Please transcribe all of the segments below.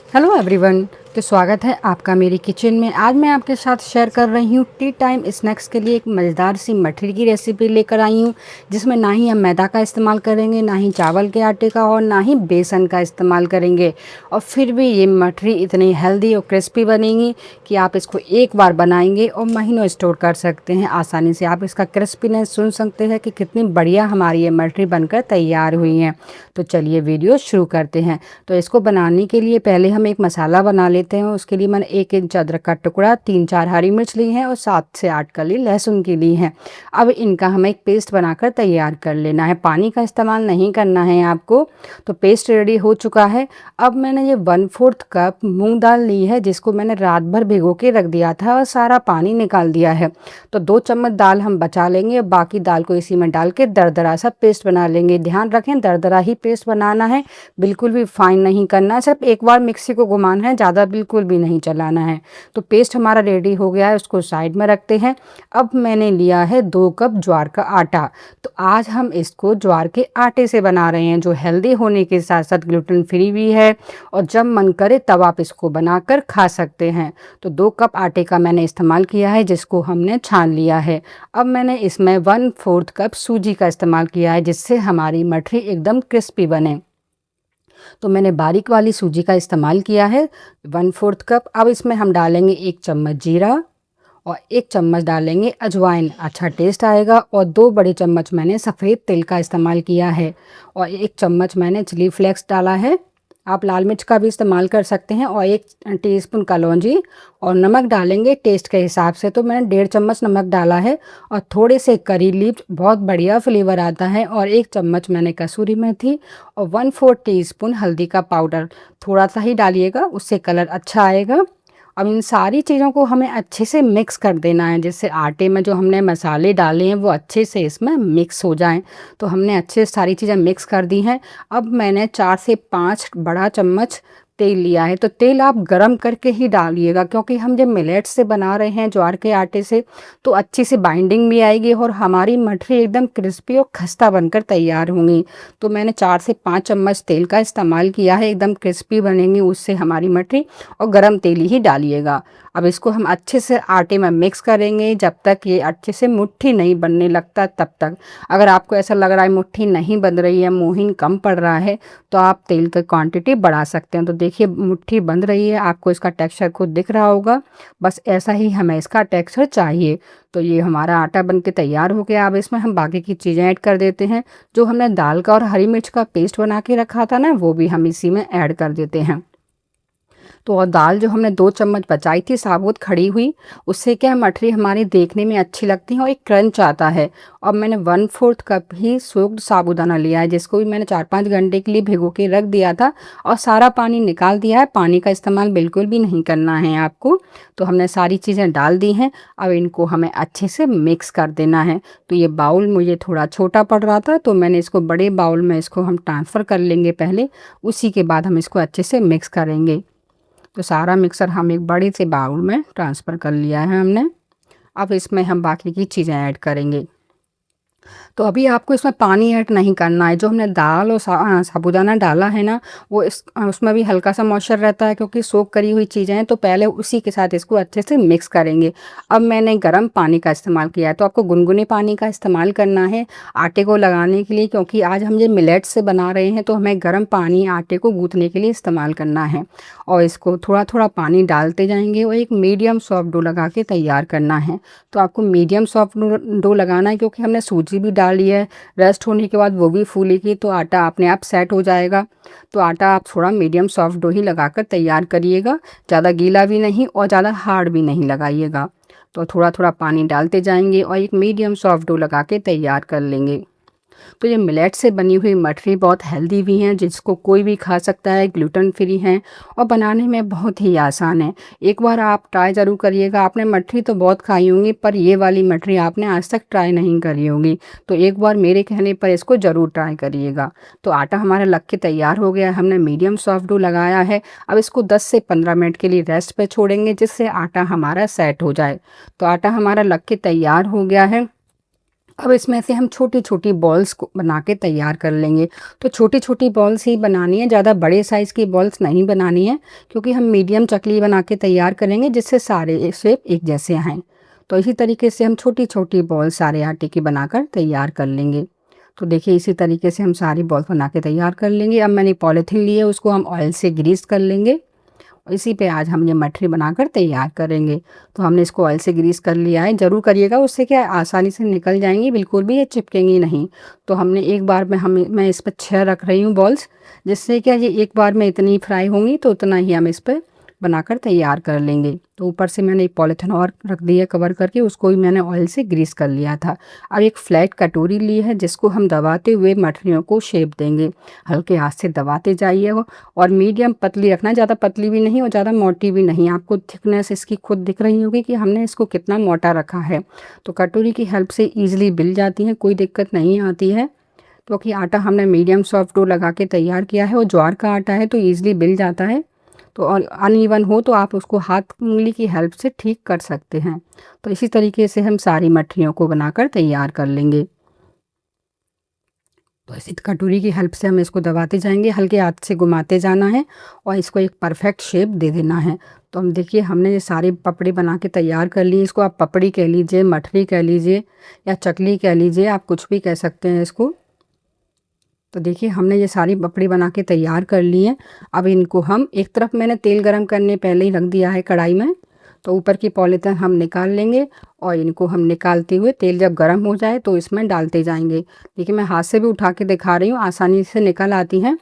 Hello everyone. तो स्वागत है आपका मेरी किचन में। आज मैं आपके साथ शेयर कर रही हूँ टी टाइम स्नैक्स के लिए एक मज़ेदार सी मठरी की रेसिपी लेकर आई हूँ, जिसमें ना ही हम मैदा का इस्तेमाल करेंगे, ना ही चावल के आटे का और ना ही बेसन का इस्तेमाल करेंगे। और फिर भी ये मठरी इतनी हेल्दी और क्रिस्पी बनेगी कि आप इसको एक बार बनाएंगे और महीनों स्टोर कर सकते हैं आसानी से। आप इसका क्रिस्पीनेस सुन सकते हैं कि कितनी बढ़िया हमारी ये मठरी बनकर तैयार हुई है। तो चलिए वीडियो शुरू करते हैं। तो इसको बनाने के लिए पहले हम एक मसाला बना लेते हैं। उसके लिए मैंने 1 इंच अदरक का टुकड़ा, 3-4 हरी मिर्च ली हैं और 7 से 8 कली लहसुन की ली हैं। अब इनका हमें एक पेस्ट बनाकर तैयार कर लेना है। पानी का इस्तेमाल नहीं करना है आपको। तो पेस्ट रेडी हो चुका है। अब मैंने ये 1/4 कप मूंग दाल ली है, जिसको मैंने रात भर भिगो के रख दिया था और सारा पानी निकाल दिया है। तो 2 चम्मच दाल हम बचा लेंगे। बाकी दाल को इसी में डाल के दरदरा सा पेस्ट बना लेंगे। ध्यान रखें दरदरा ही पेस्ट बनाना है, बिल्कुल भी फाइन नहीं करना है। सिर्फ एक बार मिक्सी को घुमाना है, ज़्यादा बिल्कुल भी नहीं चलाना है। तो पेस्ट हमारा रेडी हो गया है, उसको साइड में रखते हैं। अब मैंने लिया है 2 कप ज्वार का आटा। तो आज हम इसको ज्वार के आटे से बना रहे हैं, जो हेल्दी होने के साथ साथ ग्लूटेन फ्री भी है और जब मन करे तब आप इसको बनाकर खा सकते हैं। तो 2 कप आटे का मैंने इस्तेमाल किया है, जिसको हमने छान लिया है। अब मैंने इसमें 1/4 कप सूजी का इस्तेमाल किया है, जिससे हमारी मठरी एकदम क्रिस्पी बने। तो मैंने बारीक वाली सूजी का इस्तेमाल किया है, 1/4 कप। अब इसमें हम डालेंगे 1 चम्मच जीरा और 1 चम्मच डालेंगे अजवाइन, अच्छा टेस्ट आएगा। और 2 बड़े चम्मच मैंने सफ़ेद तिल का इस्तेमाल किया है और 1 चम्मच मैंने चिली फ्लेक्स डाला है। आप लाल मिर्च का भी इस्तेमाल कर सकते हैं और 1 टीस्पून कलौंजी। और नमक डालेंगे टेस्ट के हिसाब से। तो मैंने 1.5 चम्मच नमक डाला है और थोड़े से करी लीव्स, बहुत बढ़िया फ्लेवर आता है। और 1 चम्मच मैंने कसूरी मेथी और 1/4 टीस्पून हल्दी का पाउडर, थोड़ा सा ही डालिएगा, उससे कलर अच्छा आएगा। अब इन सारी चीज़ों को हमें अच्छे से मिक्स कर देना है, जिससे आटे में जो हमने मसाले डाले हैं वो अच्छे से इसमें मिक्स हो जाएं। तो हमने अच्छे से सारी चीज़ें मिक्स कर दी हैं। अब मैंने 4 से 5 बड़ा चम्मच तेल लिया है। तो तेल आप गरम करके ही डालिएगा, क्योंकि हम जब मिलेट से बना रहे हैं ज्वार के आटे से, तो अच्छी सी बाइंडिंग भी आएगी और हमारी मठरी एकदम क्रिस्पी और खस्ता बनकर तैयार होंगी। तो मैंने 4 से 5 चम्मच तेल का इस्तेमाल किया है, एकदम क्रिस्पी बनेंगी उससे हमारी मठरी। और गरम तेल ही डालिएगा। अब इसको हम अच्छे से आटे में मिक्स करेंगे जब तक ये अच्छे से मुट्ठी नहीं बनने लगता, तब तक। अगर आपको ऐसा लग रहा है मुट्ठी नहीं बन रही है, मोहिन कम पड़ रहा है, तो आप तेल की क्वांटिटी बढ़ा सकते हैं। तो देखिए मुट्ठी बन रही है, आपको इसका टेक्सचर खुद दिख रहा होगा। बस ऐसा ही हमें इसका टेक्सचर चाहिए। तो ये हमारा आटा बन के तैयार हो गया। अब इसमें हम बाकी की चीज़ें ऐड कर देते हैं। जो हमने दाल का और हरी मिर्च का पेस्ट बना के रखा था ना, वो भी हम इसी में ऐड कर देते हैं। तो और दाल जो हमने 2 चम्मच बचाई थी साबुत खड़ी हुई, उससे क्या है मठरी हमारी देखने में अच्छी लगती है और एक क्रंच आता है। अब मैंने 1/4 कप ही सोक्ड साबूदाना लिया है, जिसको भी मैंने 4-5 घंटे के लिए भिगो के रख दिया था और सारा पानी निकाल दिया है। पानी का इस्तेमाल बिल्कुल भी नहीं करना है आपको। तो हमने सारी चीज़ें डाल दी हैं। अब इनको हमें अच्छे से मिक्स कर देना है। तो ये बाउल मुझे थोड़ा छोटा पड़ रहा था, तो मैंने इसको बड़े बाउल में इसको हम ट्रांसफ़र कर लेंगे पहले, उसी के बाद हम इसको अच्छे से मिक्स करेंगे। तो सारा मिक्सर हम एक बड़ी से बाउल में ट्रांसफ़र कर लिया है हमने। अब इसमें हम बाकी की चीज़ें ऐड करेंगे। तो अभी आपको इसमें पानी ऐड नहीं करना है। जो हमने दाल और साबूदाना डाला है ना, वो उसमें भी हल्का सा मॉइस्चर रहता है, क्योंकि सोक करी हुई चीज़ें हैं। तो पहले उसी के साथ इसको अच्छे से मिक्स करेंगे। अब मैंने गर्म पानी का इस्तेमाल किया है, तो आपको गुनगुने पानी का इस्तेमाल करना है आटे को लगाने के लिए, क्योंकि आज हम ये मिलेट से बना रहे हैं। तो हमें गर्म पानी आटे को गूँथने के लिए इस्तेमाल करना है। और इसको थोड़ा थोड़ा पानी डालते जाएंगे और एक मीडियम सॉफ्ट डो लगा के तैयार करना है। तो आपको मीडियम सॉफ्ट डो लगाना है, क्योंकि हमने सूजी भी डाली है। रेस्ट होने के बाद वो भी फूलेगी, तो आटा अपने आप सेट हो जाएगा। तो आटा आप थोड़ा मीडियम सॉफ्ट डो ही लगाकर तैयार करिएगा, ज़्यादा गीला भी नहीं और ज़्यादा हार्ड भी नहीं लगाइएगा। तो थोड़ा थोड़ा पानी डालते जाएंगे और एक मीडियम सॉफ्ट डो लगा के तैयार कर लेंगे। तो ये मिलेट से बनी हुई मठरी बहुत हेल्दी भी हैं, जिसको कोई भी खा सकता है, ग्लूटेन फ्री हैं और बनाने में बहुत ही आसान है। एक बार आप ट्राई ज़रूर करिएगा। आपने मठरी तो बहुत खाई होंगी, पर ये वाली मठरी आपने आज तक ट्राई नहीं करी होगी। तो एक बार मेरे कहने पर इसको ज़रूर ट्राई करिएगा। तो आटा हमारा लग के तैयार हो गया है। हमने मीडियम सॉफ्ट डो लगाया है। अब इसको 10 से 15 मिनट के लिए रेस्ट पे छोड़ेंगे, जिससे आटा हमारा सेट हो जाए। तो आटा हमारा लग के तैयार हो गया है। अब इसमें से हम छोटी-छोटी बॉल्स को बना के तैयार कर लेंगे। तो छोटी-छोटी बॉल्स ही बनानी है, ज़्यादा बड़े साइज़ की बॉल्स नहीं बनानी है, क्योंकि हम मीडियम चकली बना के तैयार करेंगे जिससे सारे शेप एक जैसे आएँ। तो इसी तरीके से हम छोटी-छोटी बॉल सारे आटे की बनाकर तैयार कर लेंगे। तो देखिए इसी तरीके से हम सारी बॉल्स बना के तैयार कर लेंगे। अब मैंने पॉलीथीन ली है, उसको हम ऑयल से ग्रीस कर लेंगे। इसी पे आज हम ये मठरी बनाकर तैयार करेंगे। तो हमने इसको ऑयल से ग्रीस कर लिया है, ज़रूर करिएगा, उससे क्या है आसानी से निकल जाएँगी, बिल्कुल भी ये चिपकेंगी नहीं। तो हमने एक बार में मैं इस पे 6 रख रही हूँ बॉल्स, जिससे क्या ये एक बार में इतनी फ्राई होंगी, तो उतना ही हम इस पे बनाकर तैयार कर लेंगे। तो ऊपर से मैंने एक पॉलीथिन और रख दी है कवर करके, उसको भी मैंने ऑयल से ग्रीस कर लिया था। अब एक फ्लैट कटोरी ली है जिसको हम दबाते हुए मठरियों को शेप देंगे। हल्के हाथ से दबाते जाइएगा और मीडियम पतली रखना है, ज़्यादा पतली भी नहीं और ज़्यादा मोटी भी नहीं। आपको थिकनेस इसकी खुद दिख रही होगी कि हमने इसको कितना मोटा रखा है। तो कटोरी की हेल्प से ईज़िली बिल जाती हैं, कोई दिक्कत नहीं आती है। क्योंकि आटा हमने मीडियम सॉफ्ट डो लगा के तैयार किया है और ज्वार का आटा है तो ईज़िली बिल जाता है। तो और अनइवन हो तो आप उसको हाथ उंगली की हेल्प से ठीक कर सकते हैं। तो इसी तरीके से हम सारी मठरियों को बनाकर तैयार कर लेंगे। तो इसी कटोरी की हेल्प से हम इसको दबाते जाएंगे, हल्के हाथ से घुमाते जाना है और इसको एक परफेक्ट शेप दे देना है। तो हम देखिए हमने ये सारी पपड़ी बना के तैयार कर ली। इसको आप पपड़ी कह लीजिए, मठरी कह लीजिए या चकली कह लीजिए, आप कुछ भी कह सकते हैं इसको। तो देखिए हमने ये सारी पपड़ी बना के तैयार कर ली है। अब इनको हम एक तरफ मैंने तेल गरम करने पहले ही रख दिया है कढ़ाई में। तो ऊपर की पॉलीथिन हम निकाल लेंगे और इनको हम निकालते हुए तेल जब गर्म हो जाए तो इसमें डालते जाएंगे। देखिए मैं हाथ से भी उठा के दिखा रही हूँ, आसानी से निकल आती हैं।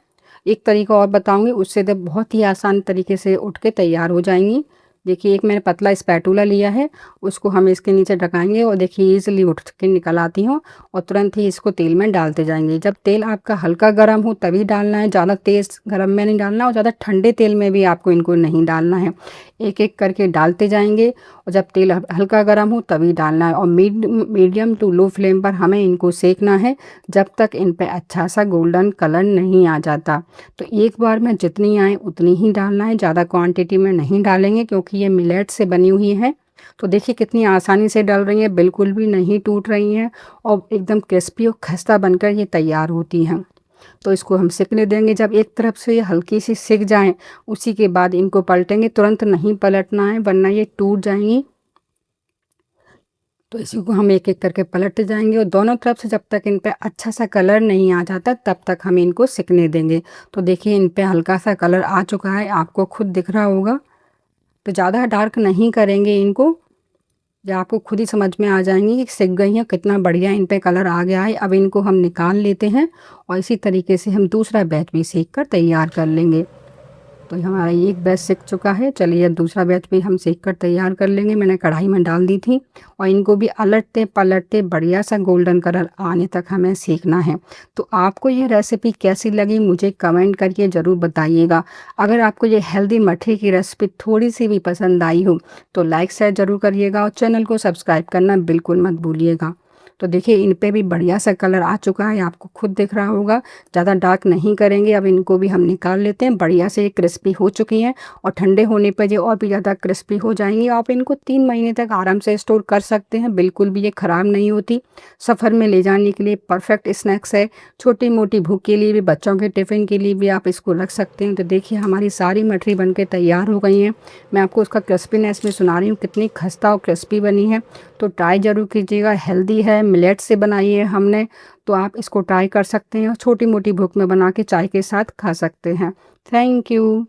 एक तरीका और बताऊँगी, उससे तो बहुत ही आसान तरीके से उठ के तैयार हो जाएंगी। देखिए एक मैंने पतला स्पैटूला लिया है, उसको हम इसके नीचे ढकाएंगे और देखिए ईज़िली उठ के निकल आती हूँ और तुरंत ही इसको तेल में डालते जाएंगे। जब तेल आपका हल्का गर्म हो तभी डालना है, ज़्यादा तेज़ गर्म में नहीं डालना और ज़्यादा ठंडे तेल में भी आपको इनको नहीं डालना है। एक एक करके डालते जाएंगे और जब तेल हल्का गर्म हो तभी डालना है और मीडियम टू लो फ्लेम पर हमें इनको सेकना है जब तक इन पे अच्छा सा गोल्डन कलर नहीं आ जाता। तो एक बार में जितनी आए उतनी ही डालना है, ज़्यादा क्वांटिटी में नहीं डालेंगे क्योंकि ये मिलेट से बनी हुई है। तो देखिए कितनी आसानी से डल रही है, बिल्कुल भी नहीं टूट रही हैं और एकदम क्रिस्पी और खस्ता बनकर ये तैयार होती हैं। तो इसको हम सिकने देंगे। जब एक तरफ से ये हल्की सी सिक जाएं उसी के बाद इनको पलटेंगे, तुरंत नहीं पलटना है वरना ये टूट जाएंगी। तो इसी को हम एक एक करके पलटते जाएंगे और दोनों तरफ से जब तक इन पे अच्छा सा कलर नहीं आ जाता तब तक हम इनको सिकने देंगे। तो देखिए इन पे हल्का सा कलर आ चुका है, आपको खुद दिख रहा होगा। तो ज़्यादा डार्क नहीं करेंगे इनको, जो आपको खुद ही समझ में आ जाएंगी कि सिक गई हैं, कितना बढ़िया इन पे कलर आ गया है। अब इनको हम निकाल लेते हैं और इसी तरीके से हम दूसरा बैच भी सेक कर तैयार कर लेंगे। तो हमारा ये एक बैच सिक चुका है। चलिए अब दूसरा बैच भी हम सेक कर तैयार कर लेंगे। मैंने कढ़ाई में डाल दी थी और इनको भी अलटते पलटते बढ़िया सा गोल्डन कलर आने तक हमें सेकना है। तो आपको ये रेसिपी कैसी लगी मुझे कमेंट करके ज़रूर बताइएगा। अगर आपको ये हेल्दी मठरी की रेसिपी थोड़ी सी भी पसंद आई हो तो लाइक शेयर ज़रूर करिएगा और चैनल को सब्सक्राइब करना बिल्कुल मत भूलिएगा। तो देखिए इन पे भी बढ़िया सा कलर आ चुका है, आपको खुद दिख रहा होगा। ज़्यादा डार्क नहीं करेंगे। अब इनको भी हम निकाल लेते हैं। बढ़िया से ये क्रिस्पी हो चुकी हैं और ठंडे होने पर ये और भी ज़्यादा क्रिस्पी हो जाएंगी। आप इनको 3 महीने तक आराम से स्टोर कर सकते हैं, बिल्कुल भी ये ख़राब नहीं होती। सफ़र में ले जाने के लिए परफेक्ट स्नैक्स है। छोटी मोटी भूख के लिए भी, बच्चों के टिफ़िन के लिए भी आप इसको रख सकते हैं। तो देखिए हमारी सारी मठरी बन के तैयार हो गई हैं। मैं आपको उसका क्रिस्पीनेस में सुना रही हूँ, कितनी खस्ता और क्रिस्पी बनी है। तो ट्राई ज़रूर कीजिएगा, हेल्दी है, मिलेट से बनाई है हमने। तो आप इसको ट्राई कर सकते हैं और छोटी मोटी भूख में बना के चाय के साथ खा सकते हैं। Thank you.